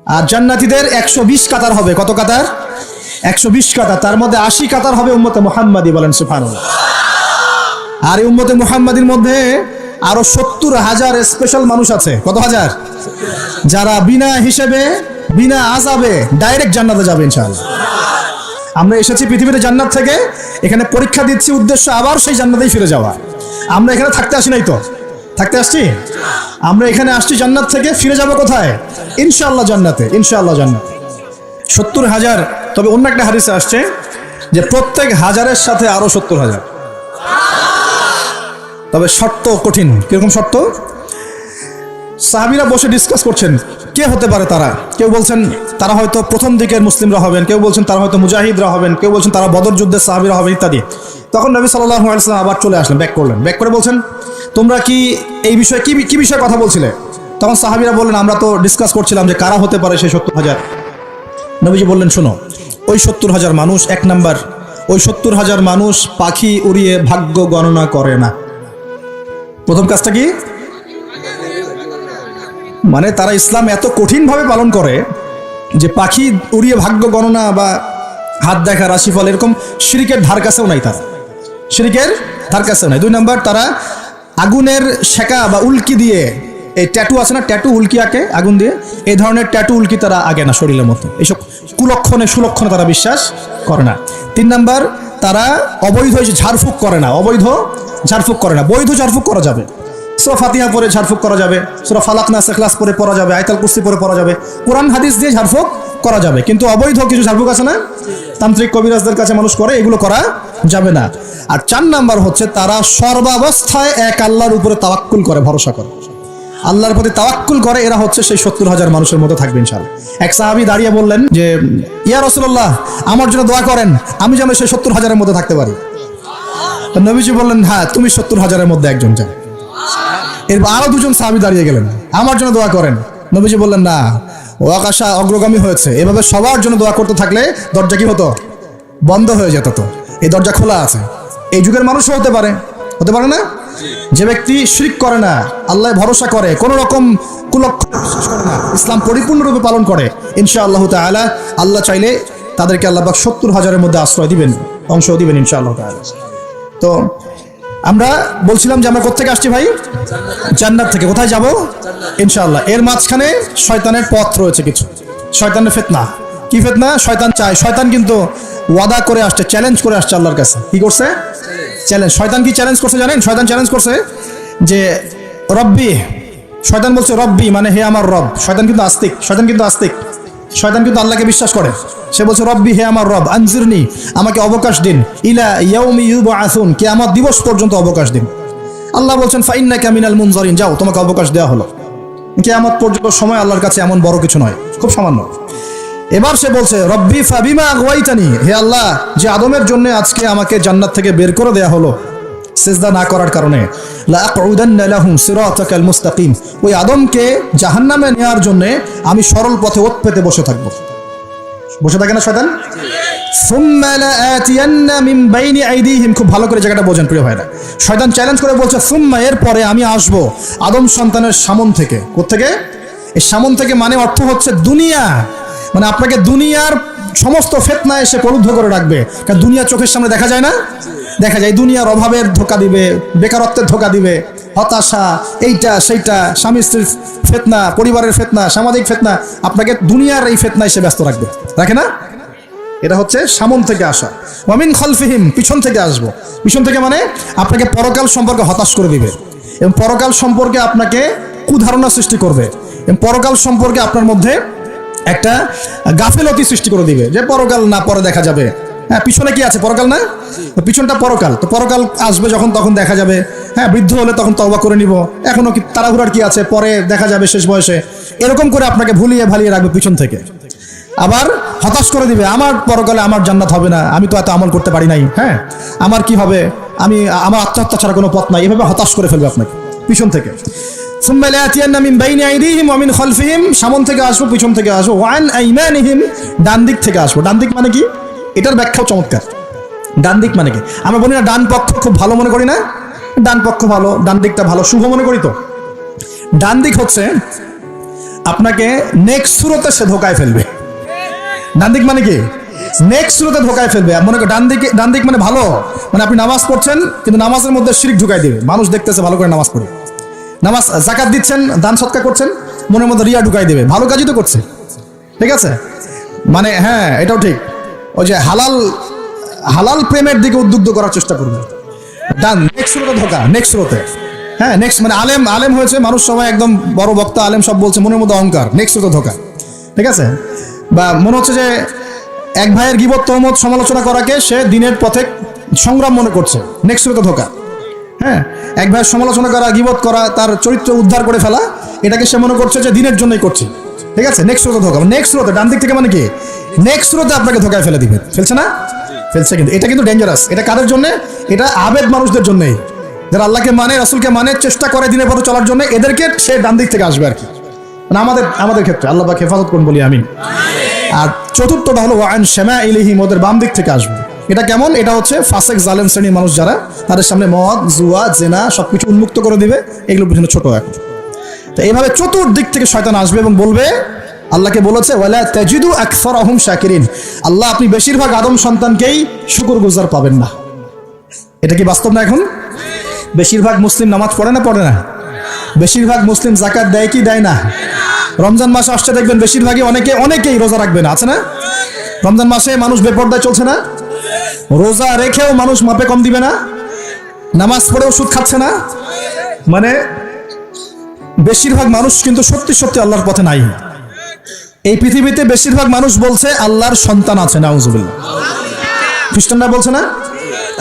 আর জান্নাতীদের 120 কাতার হবে। কত কাতার? 120 কাতার। তার মধ্যে 80 কাতার হবে উম্মতে মুহাম্মাদি, বলেন সুবহানাল্লাহ। আর এই উম্মতে মুহাম্মাদির মধ্যে আরো 70,000 স্পেশাল মানুষ আছে। কত হাজার? যারা বিনা হিসেবে বিনা আযাবে ডাইরেক্ট জান্নাতে যাবে ইনশাআল্লাহ। আমরা এসেছি পৃথিবীতে জান্নাত থেকে, এখানে পরীক্ষা দিচ্ছি, উদ্দেশ্য আবার সেই জান্নাতেই ফিরে যাওয়া। আমরা এখানে থাকতে আসি নাই তো, থাকতে আসছি। আমরা এখানে আসছি জান্নাত থেকে, ফিরে যাব কোথায়? ইনশাআল্লাহ জান্নাতে, ইনশাআল্লাহ জান্নাতে। 70,000। তবে অন্য একটা হাদিসে আসছে যে প্রত্যেক হাজারের সাথে আরো 70,000। তবে শর্ত কঠিন। কিরকম শর্ত? সাহাবীরা বসে ডিসকাস করছেন কে হতে পারে তারা। কেউ বলছেন তারা হয়তো প্রথম দিকের মুসলিমরা হবেন, কেউ বলছেন তারা হয়তো মুজাহিদরা হবেন, কেউ বলছেন তারা বদর যুদ্ধের সাহাবীরা হবেন ইত্যাদি। তখন নবী সাল্লাল্লাহু আলাইহি ওয়াসাল্লাম আবার চলে আসলেন, ব্যাক করলেন। ব্যাক করে বলছেন তোমরা কি এই বিষয়ে কি বিষয়ে কথা বলছিলে? তখন সাহাবীরা বললেন আমরা তো ডিসকাস করছিলাম যে কারা হতে পারে সেই 70,000। নবীজি বললেন শোনো, ওই 70,000 মানুষ, এক নাম্বার, ওই 70,000 মানুষ পাখি উড়িয়ে ভাগ্য গণনা করে না। প্রথম কাজটা কি? মানে তারা ইসলাম এত কঠিনভাবে পালন করে যে পাখি উড়িয়ে ভাগ্য গণনা বা হাত দেখা, রাশিফল, এরকম শিরিকের ধার কাছেও নাই। তারা শিরিকের ধার কাছেও নাই। 2 নাম্বার, তারা আগুনের শেকা বা উল্কি দিয়ে, এই ট্যাটু আছে না, ট্যাটু উল্কি আঁকে আগুন দিয়ে, এই ধরনের ট্যাটু উল্কি তারা আগে না শরীরের মতো। এইসব কুলক্ষণে সুলক্ষণে তারা বিশ্বাস করে না। 3 নাম্বার, তারা অবৈধ ঝাড়ফুঁক করে না। অবৈধ ঝাড়ফুঁক করে না। বৈধ ঝাড়ফুঁক করা যাবে। সূরা ফাতিহা পড়ে ঝাড়ফুঁক করা যাবে, সূরা ফালাক নাস ইখলাস পড়ে পড়া যাবে, আয়াতুল কুরসি পড়ে পড়া যাবে, কোরআন হাদিস দিয়ে ঝাড়ফুঁক করা যাবে। কিন্তু অবৈধ কিছু ঝাড়ফুঁক আছে না, তান্ত্রিক কবিরাজদের কাছে মানুষ করে, এগুলো করা যাবে না। আর 4 নাম্বার হচ্ছে তারা সর্বাবস্থায় এক আল্লাহর উপরে তাওয়াক্কুল করে, ভরসা করে, আল্লাহর প্রতি তাওয়াক্কুল করে। এরা হচ্ছে সেই 70,000 মানুষের মধ্যে থাকবে ইনশাআল্লাহ। এক সাহাবী দাঁড়িয়ে বললেন যে ইয়া রাসূলুল্লাহ, আমার জন্য দোয়া করেন, আমি যেন সেই 70,000-এর মধ্যে থাকতে পারি। নবীজি বললেন হ্যাঁ, তুমি 70,000-এর মধ্যে একজন যান। এরপর আরো 2জন সাহাবী দাঁড়িয়ে গেলেন, আমার জন্য দোয়া করেন। নবীজি বললেন না, ও আকাশা অগ্রগামী হয়েছে। এভাবে সবার জন্য দোয়া করতে থাকলে দরজা কি হতো? বন্ধ হয়ে যেত। তো এই দরজা খোলা আছে। এই যুগের মানুষও হতে পারে না? যে ব্যক্তি শিরক করে না, আল্লাহ ভরসা করে, কোনো রকম কুলক্ষণ বিশ্বাস করে না, ইসলাম পরিপূর্ণরূপে পালন করে, ইনশাআল্লাহ তাআলা আল্লাহ চাইলে তাদেরকে আল্লাহ পাক 70,000-এর মধ্যে আশ্রয় দিবেন, অংশ দিবেন ইনশাআল্লাহ তাআলা। তো আমরা বলছিলাম যে আমরা কোত্থেকে আসছি ভাই? জান্নাত থেকে। কোথায় যাব? ইনশাআল্লাহ। এর মাঝখানে শয়তানের পথ রয়েছে কিছু, শয়তানের ফিতনা। কি ফিতনা? শয়তান চায়, শয়তান কিন্তু ওয়াদা করে আসছে, চ্যালেঞ্জ করে আসছে আল্লাহর কাছে। কি করছে? চ্যালেঞ্জ। শয়তান কি চ্যালেঞ্জ করছে জানেন? শয়তান চ্যালেঞ্জ করছে যে রব্বি, শয়তান বলছে রব্বি মানে হে আমার রব। শয়তান কিন্তু আস্তিক, শয়তান কিন্তু আল্লাহকে বিশ্বাস করে। সে বলছে রব্বি, হে আমার রব, আনজিরনি, আমাকে অবকাশ দিন, ইলা ইয়াউমি ইউবআসুন, কিয়ামত দিবস পর্যন্ত অবকাশ দিন। আল্লাহ বলছেন ফাইন্নাকা মিনাল মুনজারিন, যাও, তোমাকে অবকাশ দেওয়া হলো। কিয়ামত পর্যন্ত সময় আল্লাহর কাছে এমন বড় কিছু নয়, খুব সামান্য। এবার সে বলছে রব্বি ফাবিমা আগওয়াইতানি, হে আল্লাহ, যে আদমের জন্য আজকে আমাকে জান্নাত থেকে বের করে দেয়া হলো সিজদা না করার কারণে, লা আকুদান্না লাহুম সিরাতাকাল মুস্তাকিম, ওই আদমকে জাহান্নামে নেওয়ার জন্য আমি সরল পথে ওত পেতে বসে থাকবো। বসে থাকে না শয়তান? সুম্মা লাআতিয়ান্না মিন বাইনি আইদিহিম, খুব ভালো করে জায়গাটা বোঝেন প্রিয় ভাইরা। শয়তান চ্যালেঞ্জ করে বলছে সুম্মা, এর পরে আমি আসবো আদম সন্তানের সামন থেকে। কোত্থেকে? এই সামন থেকে মানে অর্থ হচ্ছে দুনিয়া, মানে আপনাকে দুনিয়ার সমস্ত ফিতনা এসে প্রলুব্ধ করে রাখবে। কারণ দুনিয়া চোখের সামনে দেখা যায় না, দেখা যায়। দুনিয়ার অভাবের ধোঁকা দিবে, বেকারত্বের ধোঁকা দিবে, হতাশা, এইটা সেইটা, স্বামী স্ত্রীর ফিতনা, পরিবারের ফিতনা, সামাজিক ফিতনা, আপনাকে দুনিয়ার এই ফিতনা এসে ব্যস্ত রাখবে, রাখে না? এটা হচ্ছে সামন থেকে আসা। ওয়া মিন খালফিহিম, পিছন থেকে আসবো। পিছন থেকে মানে আপনাকে পরকাল সম্পর্কে হতাশ করে দিবে, এবং পরকাল সম্পর্কে আপনাকে কুধারণা সৃষ্টি করবে, এবং পরকাল সম্পর্কে আপনার মধ্যে একটা গাফেলতি সৃষ্টি করে দিবে যে পরকাল না, পরে দেখা যাবে। হ্যাঁ, পিছনে কি আছে? পরকাল না? পিছনটা পরকাল। তো পরকাল আসবে যখন, তখন দেখা যাবে। হ্যাঁ, বৃদ্ধ হলে তখন তওবা করে নিব, এখনো কি তাড়াহুড়ার কি আছে, পরে দেখা যাবে শেষ বয়সে। এরকম করে আপনাকে ভুলিয়ে ভালিয়ে রাখবে পিছন থেকে। আবার হতাশ করে দিবে, আমার পরকালে আমার জান্নাত হবে না, আমি তো এত আমল করতে পারি নাই, হ্যাঁ, আমার কি হবে, আমার আত্মহত্যা ছাড়া কোনো পথ নাই। এভাবে হতাশ করে ফেলবে আপনাকে পিছন থেকে। সুম্মা লাআতিয়ান্না মিন বাইনি আইদিহিম ওয়া মিন খালফিহিম, সামন থেকে আসবো, পিছন থেকে আসবো, ওয়া আন আইমানিহিম, ডান দিক থেকে আসবো। ডান দিক মানে কি? এটার ব্যাখ্যাও চমৎকার। ডান দিক মানে কি? আমরা বলি না ডান পক্ষ খুব ভালো মনে করি না? ডান পক্ষ ভালো, ডান দিকটা ভালো, শুভ মনে করি। তো ডান দিক হচ্ছে আপনাকে নেক্সট সুরতে সে ধোকায় ফেলবে। ডান দিক মানে কি? নেক্সট সুরতে ধোকায় ফেলবে। মনে করেন ডান দিক মানে ভালো, মানে আপনি নামাজ পড়ছেন কিন্তু নামাজের মধ্যে শিরক ঢুকাই দিবে। মানুষ দেখতেছে ভালো করে নামাজ পড়ে, নামাজ যাকাত দিচ্ছেন, দান সৎকা করছেন, মনের মধ্যে রিয়া ঢুকাই দেবে। ভালো কাজই তো করছে, ঠিক আছে? মানে হ্যাঁ, এটাও ঠিক। ওই যে হালাল প্রেমের দিকে উদ্বুদ্ধ করার চেষ্টা করবে। ডান নেক্সট সুরতে ধোকা, নেক্সট সুরতে। হ্যাঁ, নেক্সট মানে আলেম হয়েছে, মানুষ সবাই একদম বড় বক্তা আলেম সব বলছে, মনের মধ্যে অহংকার, নেক্সট সুরতে ধোকা, ঠিক আছে? বা মনে হচ্ছে যে এক ভাইয়ের গীবত, তহমত, সমালোচনা করাকে সে দিনের পথে সংগ্রাম মনে করছে, নেক্সট সুরতে ধোকা। হ্যাঁ, এক ভাইয়ের সমালোচনা করা, গীবত করা, তার চরিত্র উদ্ধার করে ফেলা, এটাকে সে মনে করছে যে দিনের জন্যই করছে, ঠিক আছে? নেক্সট সুরতে ধোকা। নেক্সট সুরতে ডান দিক থেকে মানে কি? নেক্সট সুরতে আপনাকে ধোকায় ফেলে দিবে। ফেলছে না? ফেলছে। কিন্তু এটা কিন্তু ডেঞ্জারাস। এটা কাদের জন্য? এটা আবেদ মানুষদের জন্যই, যারা আল্লাহকে মানে, রাসূলকে মানে, চেষ্টা করে দিনের পথে চলার জন্য, এদেরকে সে ডান দিক থেকে আসবে আর কি। মানে আমাদের ক্ষেত্রে আল্লাহ পাক হেফাজত করুন বলি আমিন। আর চতুর্থটা হলো ওয়ান শামাইলিহিম, ওদের বাম দিক থেকে আসবে। এটা কেমন? এটা হচ্ছে ফাসেক জালেম শ্রেণীর মানুষ যারা, তাদের সামনে মদ, জুয়া, জেনা সবকিছু উন্মুক্ত করে দিবে। এগুলো পর্যন্ত ছোট এখন। তো এইভাবে চতুর্দিক থেকে শয়তান আসবে এবং বলবে, আল্লাহকে বলেছে ওয়ালা তাজিদু আকসারহুম শাকিরিন, আল্লাহ আপনি বেশিরভাগ আদম সন্তানকেই শুকরগুজার পাবেন না। এটা কি বাস্তব না? এখন বেশিরভাগ মুসলিম নামাজ পড়ে না? পড়ে না? বেশিরভাগ মুসলিম যাকাত দেয় কি দেয় না? রমজান মাস আসছে দেখবেন বেশিরভাগই অনেকেই রোজা রাখবে না, আছে না? রমজান মাসে মানুষ বেপরদায় চলছে না? রোজা রেখেও মানুষ মাপে কম দিবে না? নামাজ পড়েও সুদ খাচ্ছে না? মানে বেশিরভাগ মানুষ কিন্তু সত্যি সত্যি আল্লাহর পথে নাই। এই পৃথিবীতে বেশিরভাগ মানুষ বলছে আল্লাহর সন্তান আছে, নাউজুবিল্লাহ। খ্রিস্টানরা বলছে না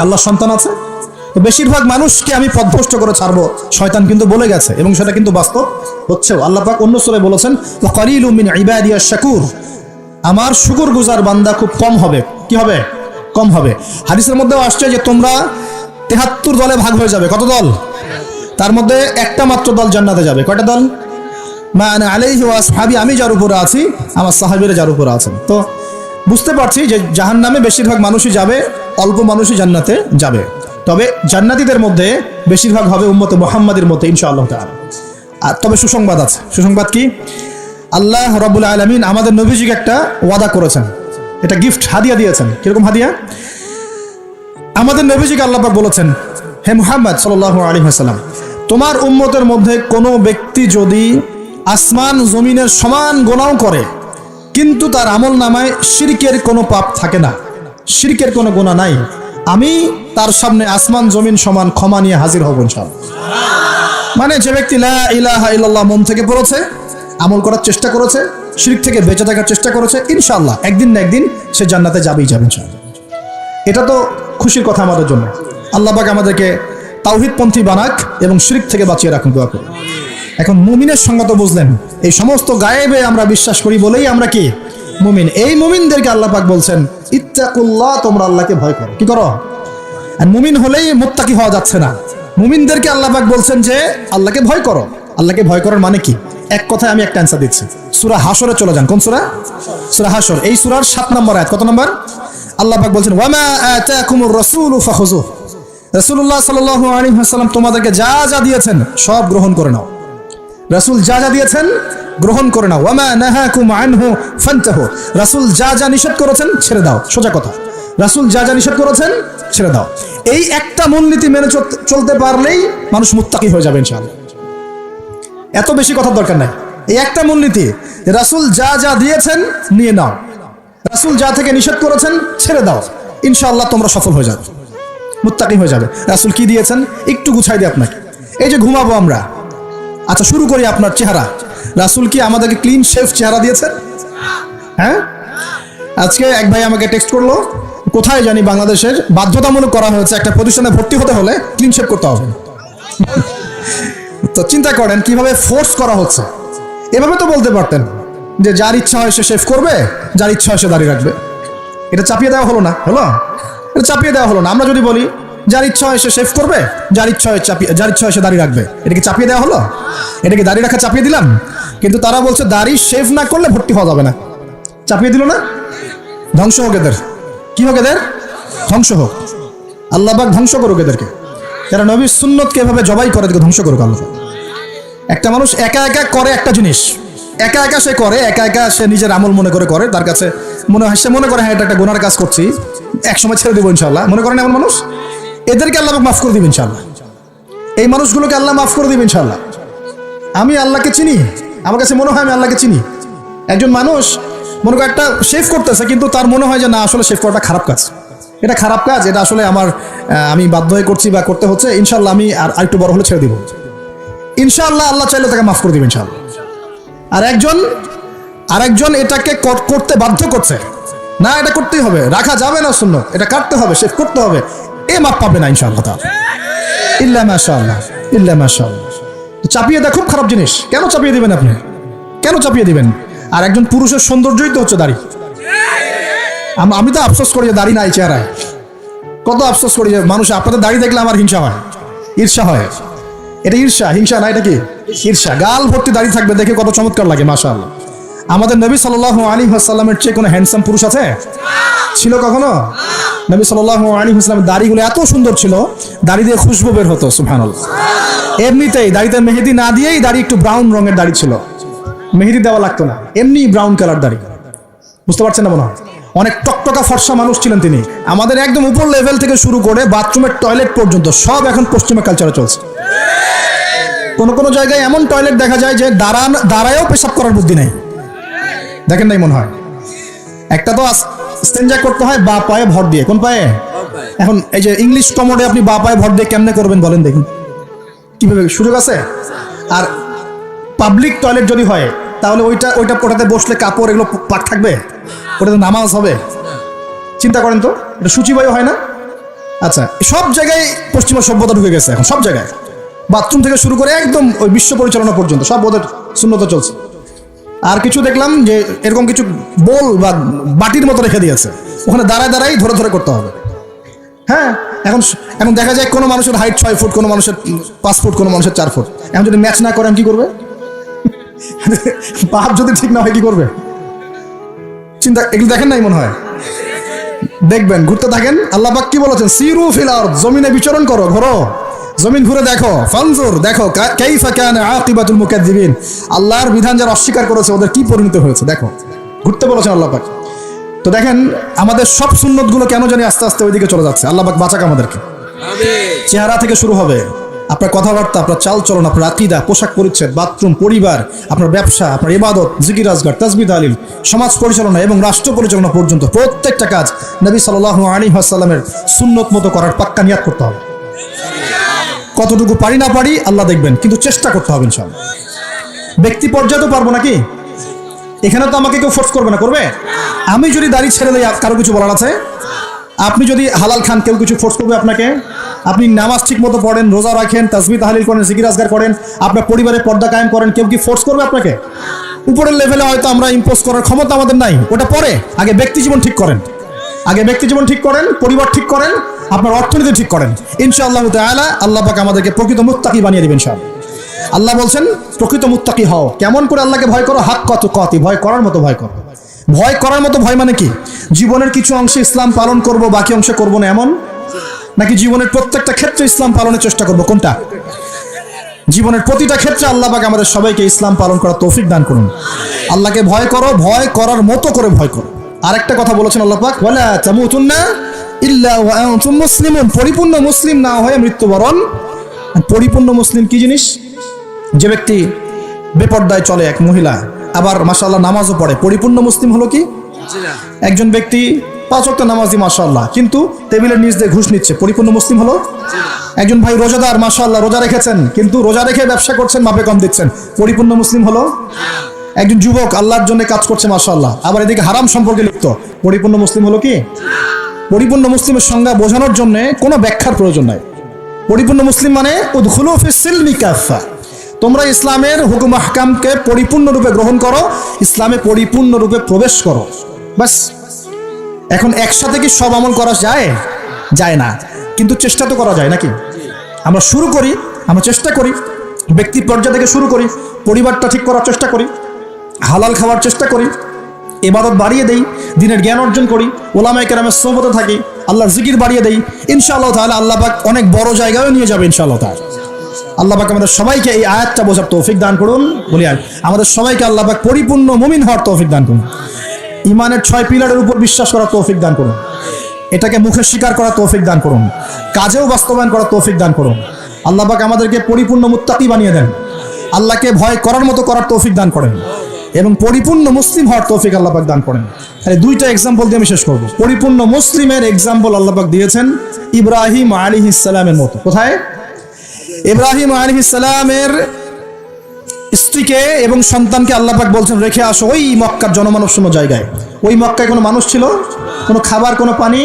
আল্লাহর সন্তান আছে? তো বেশিরভাগ মানুষকে আমি পথভ্রষ্ট করে ছাড়বো, শয়তান কিন্তু বলে গেছে, এবং সেটা কিন্তু বাস্তব হচ্ছেও। আল্লাহ পাক অন্য সূরায় বলেছেন ওয়া কালিলুম মিন ইবাদিয়াশ শাকুর, আমার শুকরগুজার বান্দা খুব কম হবে। কি হবে? কম হবে। হাদিসের মধ্যেও আসছে যে তোমরা ৭৩ দলে ভাগ হয়ে যাবে। কত দল? তার মধ্যে একটা মাত্র দল জান্নাতে যাবে। কয়টা দল? মা আনা আলাইহি ওয়া আসহাবি, আমি যার উপরে আছি, আমার সাহাবীরা যার উপরে আছেন। তো বুঝতে পারছি যে জাহান্নামে বেশিরভাগ মানুষই যাবে, অল্প মানুষই জান্নাতে যাবে। তবে জান্নাতীদের মধ্যে বেশিরভাগ হবে উম্মতে মুহাম্মাদের মধ্যে ইনশাআল্লাহ তাআলা। আর তবে সুসংবাদ আছে। সুসংবাদ কি? আল্লাহ রাব্বুল আলামিন আমাদের নবীজিকে একটা ওয়াদা করেছেন, এটা গিফট, হাদিয়া দিয়েছেন। কিরকম হাদিয়া? আমাদের নবীজিকে আল্লাহ পাক বলেছেন, হে মুহাম্মদ সাল্লাল্লাহু আলাইহি ওয়াসাল্লাম, তোমার উম্মতের মধ্যে কোনো ব্যক্তি যদি আসমান জমিনের সমান গুনাহ করে কিন্তু তার আমল নামায় শিরকের কোনো পাপ থাকে না, শিরকের কোনো গুনাহ নাই, আমি তার সামনে আসমান জমিন সমান ক্ষমা নিয়ে হাজির হব ইনশাআল্লাহ। মানে যে ব্যক্তি লা ইলাহা ইল্লাল্লাহ মন থেকে পড়েছে, আমল করার চেষ্টা করেছে, শিরক থেকে বেঁচে থাকার চেষ্টা করেছে, ইনশাআল্লাহ একদিন না একদিন সে জান্নাতে যাবেই যাবে ইনশাআল্লাহ। এটা তো খুশির কথা আমাদের জন্য। আল্লাহ পাক আমাদেরকে তাওহীদপন্থী বানাক এবং শিরক থেকে বাঁচিয়ে রাখুন, দোয়া করি। এখন মুমিনের সঙ্গে তো বুঝলেন, এই সমস্ত গায়েবে আমরা বিশ্বাস করি বলেই আমরা কি মুমিন। এই মুমিনদেরকে আল্লাহ পাক বলছেন ইত্তাকুল্লাহ, তোমরা আল্লাহকে ভয় করো। কি করো? আর মুমিন হলেই মুত্তাকি হওয়া যাচ্ছে না। মুমিনদেরকে আল্লাহ পাক বলছেন যে আল্লাহকে ভয় করো। আল্লাহকে ভয় করার মানে কি? এক কথায় আমি একটা অ্যানসার দিচ্ছি। সূরা হাশরে চলে যান। কোন সূরা? সূরা হাশর। এই সূরার ৭ নম্বর আয়াত। কত নম্বর? আল্লাহ পাক বলছেন ওয়ামা আতাকুমুর রাসূলু ফাখুযুহু, রাসূলুল্লাহ সাল্লাল্লাহু আলাইহি ওয়াসাল্লাম তোমাদেরকে যা যা দিয়েছেন সব গ্রহণ করে নাও। রাসূল যা যা দিয়েছেন গ্রহণ করে নাও। ওয়ামা নাহাকুম আনহু ফান্তাহু, রাসূল যা যা নিষেধ করেছেন ছেড়ে দাও। সোজা কথা, রাসূল যা যা নিষেধ করেছেন ছেড়ে দাও। এই একটা মূলনীতি মেনে চলতে পারলেই মানুষ মুত্তাকি হয়ে যাবে ইনশাআল্লাহ। এত বেশি কথার দরকার নাই। এই একটা মূলনীতি, রাসূল যা যা দিয়েছেন নিয়ে নাও, রাসূল যা থেকে নিষেধ করেছেন ছেড়ে দাও, ইনশাআল্লাহ তোমরা সফল হয়ে যাবে, মুত্তাকি হয়ে যাবে। রাসূল কি দিয়েছেন একটু গুছাই দিই আপনাকে। এই যে ঘুমাবো আমরা, আচ্ছা শুরু করি আপনার চেহারা। রাসূল কি আমাদেরকে ক্লিন শেভ চেহারা দিয়েছেন? হ্যাঁ, আজকে এক ভাই আমাকে টেক্সট করলো, কোথায় জানি বাংলাদেশের বাধ্যতামূলক করা হয়েছে একটা প্রতিষ্ঠানে ভর্তি হতে হলে ক্লিন শেভ করতে হবে। তো চিন্তা করেন কিভাবে ফোর্স করা হচ্ছে। এভাবে তো বলতে পারতেন যে যার ইচ্ছা হয় সে শেভ করবে, যার ইচ্ছা হয় সে দাড়ি রাখবে। এটা চাপিয়ে দেওয়া হলো না? হলো? এটা চাপিয়ে দেওয়া হলো না। আমরা যদি বলি যার ইচ্ছা হয় সে শেভ করবে, যার ইচ্ছা হয় সে দাড়ি রাখবে, এটা কি চাপিয়ে দেওয়া হলো? এটা কি দাড়ি রাখা চাপিয়ে দিলাম? কিন্তু তারা বলছে দাড়ি শেভ না করলে ভর্তি হওয়া যাবে না। চাপিয়ে দিল না? ধ্বংস হোক এদের। কি হোক এদের? ধ্বংস হোক। আল্লাহ পাক ধ্বংস করুক এদেরকে। যারা নবীর সুন্নতকে এভাবে জবাই করে এদেরকে ধ্বংস করুক আল্লাহ। একটা মানুষ একা একা করে একটা জিনিস, একা একা সে করে, একা একা সে নিজের আমল মনে করে, তার কাছে মনে হয়, সে মনে করে হ্যাঁ এটা একটা গুনার কাজ করছি, একসময় ছেড়ে দেবো ইনশাল্লাহ, মনে করেন এমন মানুষ, এদেরকে আল্লাহ মাফ করে দিবেন ইনশাল্লাহ। এই মানুষগুলোকে আল্লাহ মাফ করে দিবেন ইনশাল্লাহ। আমি আল্লাহকে চিনি, আমার কাছে মনে হয় আমি আল্লাহকে চিনি। একজন মানুষ মনে করে একটা শেভ করতেছে, কিন্তু তার মনে হয় যে না, আসলে শেভ করাটা খারাপ কাজ, এটা খারাপ কাজ, এটা আসলে আমি বাধ্য হয়ে করছি বা করতে হচ্ছে, ইনশাল্লাহ আমি আর একটু বড় হলে ছেড়ে দিব, ইনশাআল্লাহ আল্লাহ চাইলে তাকে মাফ করে দিবেন ইনশাআল্লাহ। আরেকজন এটাকে করতে বাধ্য করছে, না এটা করতেই হবে, রাখা যাবে না সুন্নাত, এটা কাটতে হবে, শেভ করতে হবে, এ মাফ পাবে না ইনশাআল্লাহ তাআলা, ইল্লা মাশাআল্লাহ, ইল্লা মাশাআল্লাহ। চাপিয়ে দেয় খুব খারাপ জিনিস। কেন চাপিয়ে দিবেন আপনি? কেন চাপিয়ে দিবেন? আর একজন পুরুষের সৌন্দর্যই তো হচ্ছে দাড়ি। আমি তো আফসোস করি যে দাড়ি নাই চেহারায়, কত আফসোস করি যে মানুষ, আপনাদের দাড়ি দেখলে আমার হিংসা হয়, ঈর্ষা হয়। এটা ঈর্ষা, হিংসা না, এটা কি ঈর্ষা। গাল ভর্তি দাড়ি থাকবে, দেখে কত চমৎকার লাগে, মাশাআল্লাহ। আমাদের নবী সাল্লাল্লাহু আলাইহি ওয়াসাল্লামের চেয়ে কোনো হ্যান্ডসাম পুরুষ আছে? ছিল কখনো? নবী সাল্লাল্লাহু আলাইহি ওয়াসাল্লামের দাড়িগুলো এত সুন্দর ছিল, দাড়ি দিয়ে খুশবু বের হতো, সুবহানাল্লাহ। এমনিতেই দাড়িতে মেহেদি না দিয়েই দাড়ি একটু ব্রাউন রঙের দাড়ি ছিল, মেহেদি দেওয়া লাগতো না, এমনি ব্রাউন কালার দাড়ি। বুঝতে পারছেন না মনে হয়? অনেক টকটকা ফর্সা মানুষ ছিলেন তিনি। আমাদের একদম উপর লেভেল থেকে শুরু করে বাথরুমের টয়লেট পর্যন্ত সব এখন পশ্চিমা কালচারে চলছে। কোনো জায়গায় এমন টয়লেট দেখা যায় যে দাঁড়ায়ও পেশাব করার বুদ্ধি নেই, দেখেন নাই মনে হয়? একটা তো ইস্তেঞ্জা করতে হয় বা পায়ে ভর দিয়ে, কোন পায়ে? এখন এই যে ইংলিশ কমোডে আপনি বা পায়ে ভর দিয়ে কেমনে করবেন বলেন দেখুন, কিভাবে সুযোগ আছে? আর পাবলিক টয়লেট যদি হয় তাহলে ওটাতে বসলে কাপড় এগুলো পাক থাকবে, ওটাতে নামাজ হবে? চিন্তা করেন তো, এটা সূচিবায়ু হয় না? আচ্ছা, সব জায়গায় পশ্চিমা সভ্যতা ঢুকে গেছে এখন, সব জায়গায়, বাথরুম থেকে শুরু করে একদম ওই বিশ্ব পরিচালনা পর্যন্ত সব ওদের শূন্যতা চলছে। আর কিছু দেখলাম যে এরকম কিছু বোল বা বাটির মতো রেখে দিয়েছে, ওখানে দাঁড়ায় ধরে করতে হবে। হ্যাঁ, এখন দেখা যায় কোনো মানুষের হাইট 6 ফুট, কোনো মানুষের 5 ফুট, কোনো মানুষের 4 ফুট। এখন যদি ম্যাচ না করেন কি করবে? পাপ যদি ঠিক না হয় কি করবে? চিন্তা, এগুলো দেখেন নাই মনে হয়? দেখবেন, ঘুরতে থাকেন। আল্লাহ পাক কি বলেছেন? সিরু ফিল আরদ, জমিনে বিচরণ করো, ঘোরো, জমিন ঘুরে দেখো, ফানজুর, দেখো কাইফা কানা আকিবাতুল মুকাজ্জিবিন, আল্লাহর বিধান যারা অস্বীকার করেছে ওদের কি পরিণতি হয়েছে দেখো। ঘুরতে বলেছেন আল্লাহ পাক। তো দেখেন আমাদের সব সুন্নতগুলো কেন জানি আস্তে আস্তে ওইদিকে চলে যাচ্ছে। আল্লাহ পাক বাঁচাক আমাদেরকে। চেহারা থেকে শুরু হবে, আপনার কথাবার্তা, আপনার চাল চলন, আপনার আকীদা, পোশাক পরিচ্ছদ, বাথরুম, পরিবার, আপনার ব্যবসা, আপনার ইবাদত, জিকির আজগার, তাসবিহ তাহলিল, সমাজ পরিচালনা এবং রাষ্ট্র পরিচালনা পর্যন্ত প্রত্যেকটা কাজ নবী সাল্লাল্লাহু আলাইহি ওয়াসাল্লামের সুন্নত মতো করার পাক্কা নিয়াত করতে হবে। কতটুকু পারি না পারি আল্লাহ দেখবেন, কিন্তু চেষ্টা করতে হবে ইনশাআল্লাহ। ব্যক্তি পর্যায়ে তো পারবো নাকি? এখানে তো আমাকে কেউ ফোর্স করবে না, করবে? আমি যদি দাড়ি ছেড়ে দেই কারো কিছু বলার আছে? আপনি যদি হালাল খান কেউ কিছু ফোর্স করবে আপনাকে? আপনি নামাজ ঠিক মতো পড়েন, রোজা রাখেন, তাসবিহ তাহলিল করেন, জিকির আজগার করেন, আপনার পরিবারের পর্দা কায়েম করেন, কেউ কি ফোর্স করবে আপনাকে? উপরের লেভেলে হয়তো আমরা ইম্পোজ করার ক্ষমতা আমাদের নাই, ওটা পরে। আগে ব্যক্তি জীবন ঠিক করেন, পরিবার ঠিক করেন, আপনার অর্থনীতি ঠিক করেন। ইনশাআল্লাহ তাআলা আল্লাহ পাক আমাদেরকে প্রকৃত মুত্তাকি বানিয়ে দিবেন ইনশাআল্লাহ। আল্লাহ বলছেন প্রকৃত মুত্তাকি হও। কেমন করে আল্লাহকে ভয় করো? হাক্কা তুকাতি, ভয় করার মতো ভয় করো। ভয় করার মতো ভয় মানে কি? জীবনের কিছু অংশে ইসলাম পালন করব, বাকি অংশে করব না, এমন? নাকি জীবনের প্রত্যেকটা ক্ষেত্রে ইসলাম পালনের চেষ্টা করব? কোনটা? জীবনের প্রতিটা ক্ষেত্রে আল্লাহ পাক আমাদের সবাইকে ইসলাম পালন করার তৌফিক দান করুন। আল্লাহকে ভয় করো, ভয় করার মতো করে ভয় করো। আরেকটা কথা বলেছেন আল্লাহ পাক, ওয়ালা তামুতুন্না ইল্লা ওয়া আনতুম মুসলিমুন, পরিপূর্ণ মুসলিম না হয়ে মৃত্যুবরণ। পরিপূর্ণ মুসলিম কি জিনিস? যে ব্যক্তি বেপর্দায় চলে, এক মহিলা, আবার মাশাআল্লাহ নামাজও পড়ে, পরিপূর্ণ মুসলিম হলো কি? একজন ব্যক্তি 5 ওয়াক্ত নামাজি মাশাআল্লাহ, কিন্তু টেবিলের নিচ দিয়ে ঘুষ নিচ্ছে, পরিপূর্ণ মুসলিম হলো? একজন ভাই রোজাদার মাশাআল্লাহ, রোজা রেখেছেন, কিন্তু রোজা রেখে ব্যবসা করছেন, মাপে কম দিচ্ছেন, পরিপূর্ণ মুসলিম হলো? একজন যুবক আল্লাহর জন্য কাজ করছে মাশাআল্লাহ, আবার এদিকে হারাম সম্পর্কে লিপ্ত, পরিপূর্ণ মুসলিম হলো কি? পরিপূর্ণ মুসলিমের সংজ্ঞা বোঝানোর জন্য কোনো ব্যাখ্যার প্রয়োজন নাই। পরিপূর্ণ মুসলিম মানে উদখুলু ফিস সিলমি কাফা, তোমরা ইসলামের হুকুম আহকামকে পরিপূর্ণরূপে গ্রহণ করো, ইসলামে পরিপূর্ণরূপে প্রবেশ করো, বাস। এখন একসাথে কি সব আমল করা যায়? যায় না, কিন্তু চেষ্টা তো করা যায় নাকি? আমরা শুরু করি, আমরা চেষ্টা করি, ব্যক্তি পর্যায় থেকে শুরু করি, পরিবারটা ঠিক করার চেষ্টা করি, হালাল খাওয়ার চেষ্টা করি, ইবাদত বাড়িয়ে দেই, দ্বীনের জ্ঞান অর্জন করি, ওলামায়ে কেরামের সোহবতে থাকি, আল্লাহর জিকির বাড়িয়ে দেই। ইনশাআল্লাহ তাআলা আল্লাহ পাক অনেক বড় জায়গায়ও নিয়ে যাবে ইনশাআল্লাহ তাআলা। আল্লাহ পাক আমাদের সবাইকে এই আয়াতটা বোঝার তৌফিক দান করুন। বলি আমাদের সবাইকে আল্লাহ পাক পরিপূর্ণ মুমিন হওয়ার তৌফিক দান করুন। ইমানের 6 পিলারের উপর বিশ্বাস করার তৌফিক দান করুন। এটাকে মুখে স্বীকার করার তৌফিক দান করুন, কাজেও বাস্তবায়ন করার তৌফিক দান করুন। আল্লাহ পাক আমাদেরকে পরিপূর্ণ মুত্তাকি বানিয়ে দেন, আল্লাহকে ভয় করার মতো করার তৌফিক দান করেন এবং পরিপূর্ণ মুসলিম হওয়ার তৌফিক আল্লাহ পাক দান করেন। তাহলে 2টা এক্সাম্পল দিয়ে আমি শেষ করব। পরিপূর্ণ মুসলিমের এক্সাম্পল আল্লাহ পাক দিয়েছেন ইব্রাহিম আলাইহিস সালামের মতো। কোথায়? ইব্রাহিম আলাইহিস সালামের স্ত্রীকে এবং সন্তানকে আল্লাহ পাক বলছেন রেখে আসো ওই মক্কার জনমানব শূন্য জায়গায়। ওই মক্কায় কোনো মানুষ ছিল, কোনো খাবার, কোনো পানি?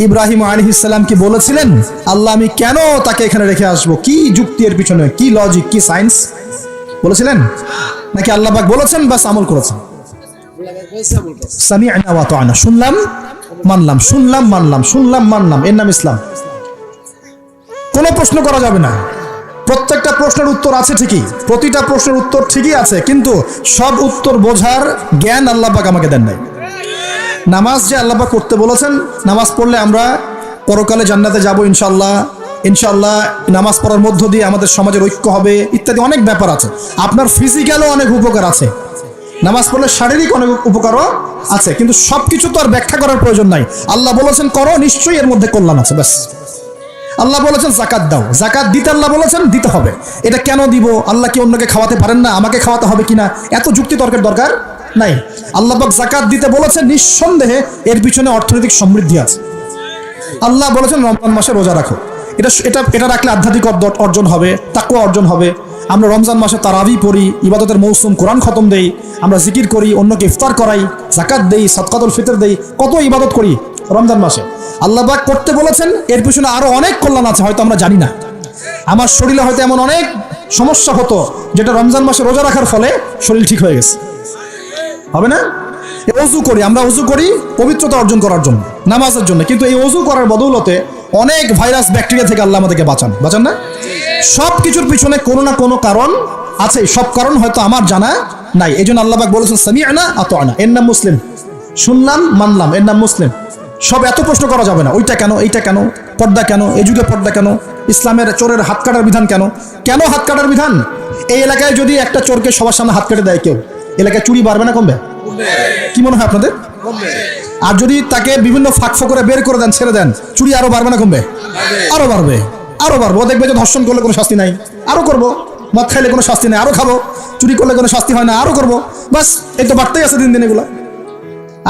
ইব্রাহিম আলাইহিস সালাম কি বলেছিলেন আল্লাহ আমি কেন তাকে এখানে রেখে আসবো? কি যুক্তি এর পিছনে, কি লজিক, কি সায়েন্স বলেছিলেন? নাকি আল্লাহ পাক বলেছেন বাস আমল করেছেন? সামি'না ওয়া আতা'না, শুনলাম মানলাম, শুনলাম মানলাম, শুনলাম মানলাম, এর নাম ইসলাম। কোনো প্রশ্ন করা যাবে না। প্রত্যেকটা প্রশ্নের উত্তর আছে ঠিকই, প্রতিটা প্রশ্নের উত্তর ঠিকই আছে, কিন্তু সব উত্তর বোঝার জ্ঞান আল্লাহ পাক আমাকে দেন নাই। নামাজ যে আল্লাহ পাক করতে বলেছেন, নামাজ পড়লে আমরা পরকালে জান্নাতে যাব ইনশাআল্লাহ, ইনশাআল্লাহ নামাজ পড়ার মধ্য দিয়ে আমাদের সমাজের ঐক্য হবে ইত্যাদি অনেক ব্যাপার আছে। আপনার ফিজিক্যালও অনেক উপকার আছে, নামাজ পড়লে শারীরিক অনেক উপকারও আছে, কিন্তু সবকিছু তো আর ব্যাখ্যা করার প্রয়োজন নাই। আল্লাহ বলেছেন করো, নিশ্চয়ই এর মধ্যে কল্যাণ আছে, ব্যাস। আল্লাহ বলেছেন জাকাত দাও, জাকাত দিতে আল্লাহ বলেছেন দিতে হবে। এটা কেন দিব? আল্লাহ কি অন্যকে খাওয়াতে পারেন না? আমাকে খাওয়াতে হবে কিনা, এত যুক্তি তর্কের দরকার নাই। আল্লাহ পাক জাকাত দিতে বলেছেন, নিঃসন্দেহে এর পিছনে অর্থনৈতিক সমৃদ্ধি আছে। আল্লাহ বলেছেন রমজান মাসে রোজা রাখো, এটা এটা এটা রাখলে আধ্যাত্মিক অর্জন হবে, তাকওয়া অর্জন হবে। আমরা রমজান মাসে তারাবি পড়ি, ইবাদতের মৌসুম, কোরআন খতম দেই, আমরা জিকির করি, অন্যকে ইফতার করাই, জাকাত দেই, সাদকাতুল ফিতর দেই, কত ইবাদত করি রমজান মাসে। আল্লাহ পাক করতে বলেছেন, এর পিছনে আরো অনেক কল্যাণ আছে, হয়তো আমরা জানি না। আমার শরীরে হয়তো এমন অনেক সমস্যা হতো যেটা রমজান মাসে রোজা রাখার ফলে শরীর ঠিক হয়ে গেছে, হবে না? অজু করি, আমরা অজু করি পবিত্রতা অর্জন করার জন্য, নামাজের জন্য, কিন্তু এই অজু করার বদৌলতে অনেক ভাইরাস ব্যাকটেরিয়া থেকে আল্লাহ আমাদেরকে বাঁচান, বাঁচান না? সব কিছুর পিছনে কোনো না কোনো কারণ আছে, সব কারণ হয়তো আমার জানা নাই। এই জন্য আল্লাহ পাক বলেছেন সামি'না আতা'না, এর নাম মুসলিম। শুনলাম মানলাম, এর নাম মুসলিম। সব এত প্রশ্ন করা যাবে না, ওইটা কেন, এইটা কেন, পর্দা কেন, এই যুগে পর্দা কেন, ইসলামের চোরের হাত কাটার বিধান কেন? কেন হাত কাটার বিধান? এই এলাকায় যদি একটা চোরকে সবার সামনে হাত কেটে দেয় কেউ, এলাকায় চুরি বাড়বে না কমবে? কি মনে হয় আপনাদের? আর যদি তাকে বিভিন্ন ফাঁক করে বের করে দেন, ছেড়ে দেন, চুরি আরো বাড়বে না কমবে? আরো বাড়বে, আরো বাড়বে। ও দেখবে যে ধর্ষণ করলে কোনো শাস্তি নাই, আরো করবো। মদ খাইলে কোনো শাস্তি নাই, আরো খাবো। চুরি করলে কোনো শাস্তি হয় না, আরো করবো। বাস এই তো বাড়তেই আছে দিন দিন এগুলা।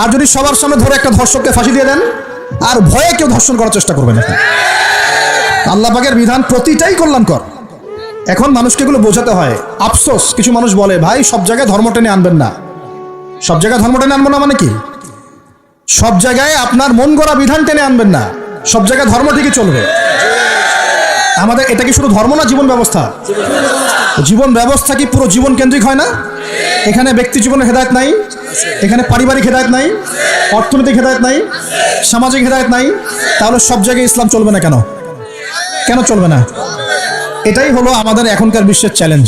আর যদি সবার সামনে ধরে একটা ধর্ষককে ফাঁসি দিয়ে দেন, আর ভয়ে কেউ ধর্ষণ করার চেষ্টা করবে না। আল্লাহ পাকের বিধান প্রতিটাই কল্যাণকর। এখন মানুষকে এগুলো বোঝাতে হয়। আফসোস, কিছু মানুষ বলে ভাই সব জায়গায় ধর্ম টেনে আনবেন না। সব জায়গায় ধর্ম টেনে আনবো না মানে কি? সব জায়গায় আপনার মন গড়া বিধান টেনে আনবেন না, সব জায়গায় ধর্ম ঠিকই চলবে। আমাদের এটা কি শুধু ধর্ম না, জীবন ব্যবস্থা? জীবন ব্যবস্থা কি পুরো জীবন কেন্দ্রিক হয় না? এখানে ব্যক্তি জীবনের হেদায়েত নাই, এখানে পারিবারিক হেদায়েত নাই, অর্থনৈতিক হেদায়েত নাই, সামাজিক হেদায়েত নাই। তাহলে সব জায়গায় ইসলাম চলবে না কেন? কেন চলবে না? এটাই হলো আমাদের এখনকার বিশ্বের চ্যালেঞ্জ।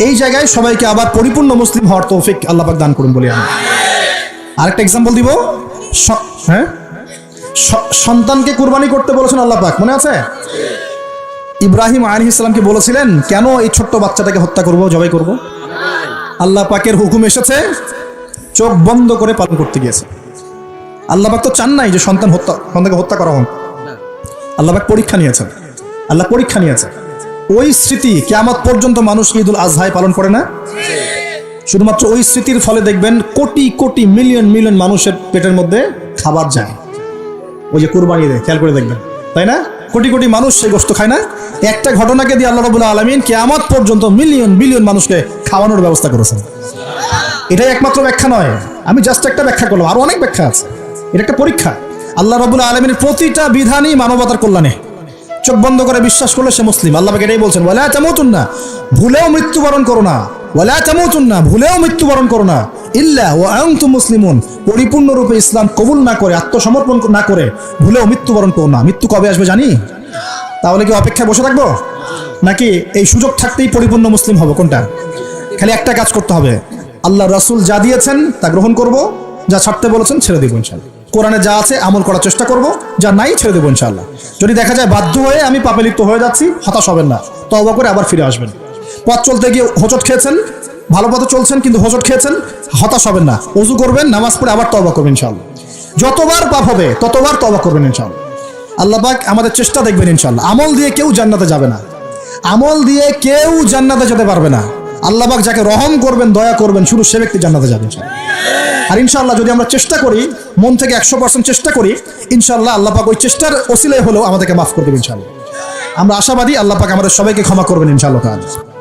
এই জায়গায় সবাইকে আবার পরিপূর্ণ মুসলিম হওয়ার তৌফিক আল্লাহ পাক দান করুন বলি আমি। আরেকটা এক্সাম্পল দিব। হ্যাঁ, সন্তানকে কুরবানি করতে বলেছেন আল্লাহ পাক, মনে আছে? ইব্রাহিম আলাইহিস সালামকে বলেছিলেন কেন এই ছোট্ট বাচ্চাটাকে হত্যা করব, জবাই করব? আল্লাহ পাকের হুকুম এসেছে, চোখ বন্ধ করে পালন করতে গিয়েছে। আল্লাহ পাক তো চান নাই যে সন্তানকে হত্যা করা হোক। আল্লাহ পাক পরীক্ষা নিয়েছেন, আল্লাহ পরীক্ষা নিয়েছেন। ওই স্মৃতি কিয়ামত পর্যন্ত মানুষ ঈদুল আজহায় পালন করে না? শুধুমাত্র ওই স্মৃতির ফলে দেখবেন কোটি কোটি মিলিয়ন মিলিয়ন মানুষের পেটের মধ্যে খাবার যায়। ওই যে কুরবানি দেয়, খেয়াল করে দেখবেন, তাই না? কোটি কোটি মানুষ সেই গোশত খায় না? একটা ঘটনাকে দিয়ে আল্লাহ রাব্বুল আলামিন কিয়ামত পর্যন্ত মিলিয়ন বিলিয়ন মানুষকে খাওয়ানোর ব্যবস্থা করেছেন। এটাই একমাত্র ব্যাখ্যা নয়, আমি জাস্ট একটা ব্যাখ্যা করলাম, আরো অনেক ব্যাখ্যা আছে। এটা একটা পরীক্ষা। আল্লাহ রাব্বুল আলামিনের প্রতিটা বিধানই মানবতার কল্যাণে। চোখ বন্ধ করে বিশ্বাস করলে সে মুসলিম। আল্লাহ পাক এটাই বলছেন, ওয়ালা তামুতুন্না, ভুলেও মৃত্যুবরণ করো না। ওয়ালা তামুতুন্না, ভুলেও মৃত্যুবরণ করো না, ইল্লা ওয়া আনতুম মুসলিমুন, পরিপূর্ণরূপে ইসলাম কবুল না করে, আত্মসমর্পণ না করে ভুলেও মৃত্যুবরণ করো না। মৃত্যু কবে আসবে জানি? তাহলে কি অপেক্ষায় বসে থাকবো, নাকি এই সুযোগ থাকতেই পরিপূর্ণ মুসলিম হবো? কোনটা? খালি একটা কাজ করতে হবে, আল্লাহ রাসূল যা দিয়েছেন তা গ্রহণ করব, যা ছাড়তে বলেছেন ছেড়ে দিব ইনশাআল্লাহ। কোরআনে যা আছে আমল করার চেষ্টা করব, যা নাই ছেড়ে দেবো ইনশাআল্লাহ। যদি দেখা যায় বাধ্য হয়ে আমি পাপে লিপ্ত হয়ে যাচ্ছি, হতাশ হবেন না, তওবা করে আবার ফিরে আসবেন। পথ চলতে গিয়ে হোঁচট খেয়েছেন, ভালো পথে চলছেন কিন্তু হোঁচট খেয়েছেন, হতাশ হবেন না, ওযু করবেন, নামাজ পড়ে আবার তওবা করবেন ইনশাআল্লাহ। যতবার পাপ হবে ততবার তওবা করবেন ইনশাআল্লাহ। আল্লাহ পাক আমাদের চেষ্টা দেখবেন ইনশাআল্লাহ। আমল দিয়ে কেউ জান্নাতে যাবে না, আমল দিয়ে কেউ জান্নাতে যেতে পারবে না। আল্লাহ পাক যাকে রহম করবেন, দয়া করবেন, শুধু সে ব্যক্তি জান্নাতে যাবে ইনশাআল্লাহ। আর ইনশাআল্লাহ যদি আমরা চেষ্টা করি, মন থেকে 100% চেষ্টা করি, ইনশাআল্লাহ আল্লাহ পাক ওই চেষ্টার ওসিলায় হলেও আমাদেরকে মাফ করে দেবেন ইনশাআল্লাহ। আমরা আশাবাদী আল্লাহ পাক আমাদের সবাইকে ক্ষমা করবেন ইনশাআল্লাহ তাআলা।